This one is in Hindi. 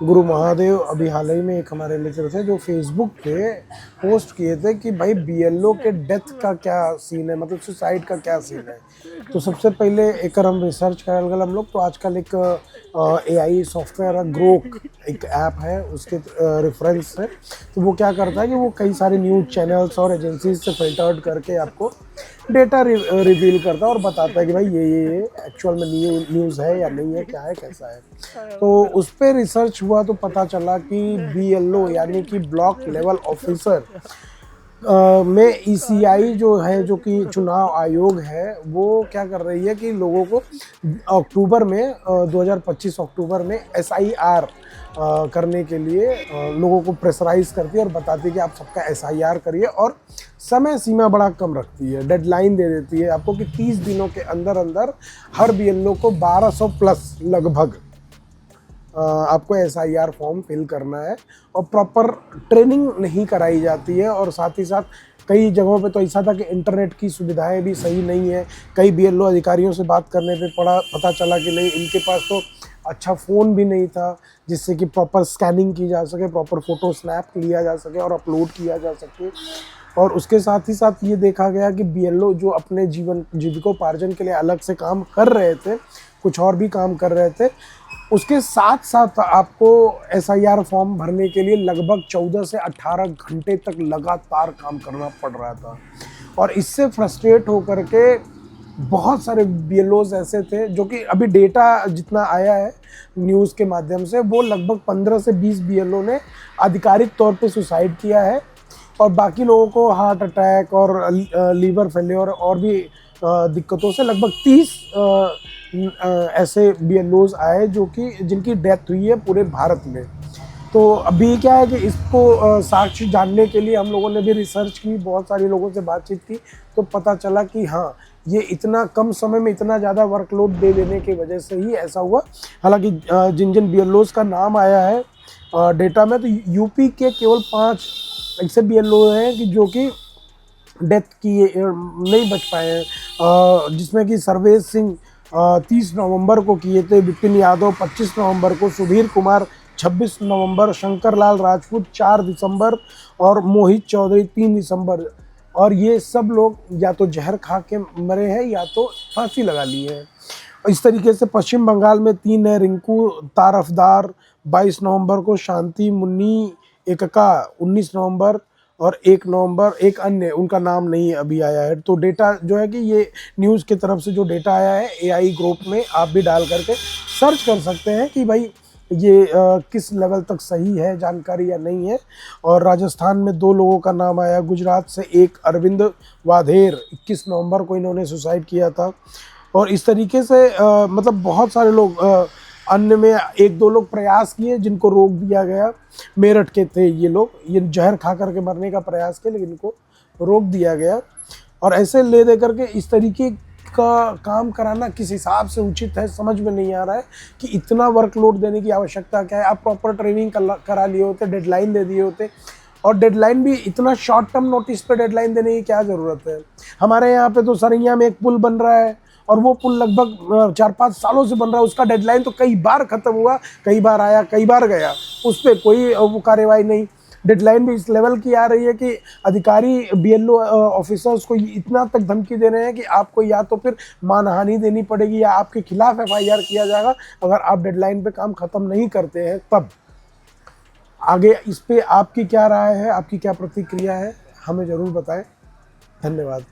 गुरु महादेव अभी हाल ही में एक हमारे मित्र थे जो फेसबुक पे पोस्ट किए थे कि भाई बीएलओ के डेथ का क्या सीन है, मतलब सुसाइड का क्या सीन है। तो सबसे पहले एक हम रिसर्च कर गल हम लोग, तो आजकल एक एआई सॉफ्टवेयर है ग्रोक, एक ऐप है, उसके रेफरेंस से तो वो क्या करता है कि वो कई सारे न्यूज़ चैनल्स और एजेंसीज से फिल्टर्ड करके आपको डेटा रिवील करता है और बताता है कि भाई ये एक्चुअल में न्यूज़ है या नहीं है, क्या है, कैसा है। तो उस पर रिसर्च हुआ तो पता चला कि बीएलओ यानी कि ब्लॉक लेवल ऑफिसर में ईसीआई जो है, जो कि चुनाव आयोग है, वो क्या कर रही है कि लोगों को अक्टूबर में 2025 अक्टूबर में एसआईआर करने के लिए लोगों को प्रेशराइज करती है और बताती है कि आप सबका एसआईआर करिए, और समय सीमा बड़ा कम रखती है, डेडलाइन दे देती है आपको कि 30 दिनों के अंदर अंदर हर बीएलओ को 1200 प्लस लगभग आपको एसआईआर फॉर्म फिल करना है। और प्रॉपर ट्रेनिंग नहीं कराई जाती है, और साथ ही साथ कई जगहों पे तो ऐसा था कि इंटरनेट की सुविधाएं भी सही नहीं है। कई बीएलओ अधिकारियों से बात करने पे पता चला कि नहीं, इनके पास तो अच्छा फ़ोन भी नहीं था जिससे कि प्रॉपर स्कैनिंग की जा सके, प्रॉपर फ़ोटो स्नैप लिया जा सके और अपलोड किया जा सके। और उसके साथ ही साथ ये देखा गया कि बीएलओ जो अपने जीविकोपार्जन के लिए अलग से काम कर रहे थे, कुछ और भी काम कर रहे थे, उसके साथ साथ आपको एसआईआर फॉर्म भरने के लिए लगभग 14 से 18 घंटे तक लगातार काम करना पड़ रहा था। और इससे फ्रस्ट्रेट होकर के बहुत सारे बीएलओज ऐसे थे, जो कि अभी डेटा जितना आया है न्यूज़ के माध्यम से, वो लगभग 15 से 20 बीएलओ ने आधिकारिक तौर पे सुसाइड किया है, और बाकी लोगों को हार्ट अटैक और लीवर फेलियर और भी दिक्कतों से लगभग 30 ऐसे बीएलओज आए जो कि जिनकी डेथ हुई है पूरे भारत में। तो अभी क्या है कि इसको साक्ष्य जानने के लिए हम लोगों ने भी रिसर्च की, बहुत सारे लोगों से बातचीत की, तो पता चला कि हाँ, ये इतना कम समय में इतना ज़्यादा वर्कलोड दे देने की वजह से ही ऐसा हुआ। हालांकि जिन जिन बीएलओज का नाम आया है डेटा में, तो यूपी के केवल 5 ऐसे बीएलओ हैं कि जो कि डेथ की नहीं बच पाए हैं, जिसमें कि सर्वेश सिंह 30 नवंबर को किए थे, विपिन यादव 25 नवंबर को, सुधीर कुमार 26 नवंबर, शंकर लाल राजपूत 4 दिसंबर और मोहित चौधरी 3 दिसंबर। और ये सब लोग या तो जहर खा के मरे हैं या तो फांसी लगा ली है। इस तरीके से पश्चिम बंगाल में 3 है, रिंकू तारफदार 22 नवंबर को, शांति मुन्नी एकका 19 नवंबर और 1 नवंबर, एक अन्य उनका नाम नहीं अभी आया है। तो डेटा जो है कि ये न्यूज़ की तरफ से जो डेटा आया है एआई ग्रुप में, आप भी डाल करके सर्च कर सकते हैं कि भाई ये किस लेवल तक सही है जानकारी या नहीं है। और राजस्थान में 2 लोगों का नाम आया, गुजरात से एक अरविंद वाधेर 21 नवंबर को इन्होंने सुसाइड किया था। और इस तरीके से मतलब बहुत सारे लोग, अन्य में 1-2 लोग प्रयास किए जिनको रोक दिया गया। मेरठ के थे ये लोग, ये जहर खा करके मरने का प्रयास किया लेकिन इनको रोक दिया गया। और ऐसे ले दे करके इस तरीके का काम कराना किस हिसाब से उचित है, समझ में नहीं आ रहा है कि इतना वर्कलोड देने की आवश्यकता क्या है। आप प्रॉपर ट्रेनिंग करा लिए होते, डेडलाइन दे दिए होते, और डेडलाइन भी इतना शॉर्ट टर्म नोटिस पे डेडलाइन देने की क्या ज़रूरत है। हमारे यहाँ पे तो सरैया में एक पुल बन रहा है, और वो पुल लगभग 4-5 सालों से बन रहा है, उसका डेडलाइन तो कई बार ख़त्म हुआ, कई बार आया, कई बार गया, उस पर कोई वो कार्रवाई नहीं। डेडलाइन भी इस लेवल की आ रही है कि अधिकारी बीएलओ ऑफिसर्स को इतना तक धमकी दे रहे हैं कि आपको या तो फिर मानहानि देनी पड़ेगी या आपके खिलाफ एफआईआर किया जाएगा अगर आप डेडलाइन पे काम ख़त्म नहीं करते हैं तब। आगे इस पे आपकी क्या राय है, आपकी क्या प्रतिक्रिया है, हमें ज़रूर बताएं। धन्यवाद।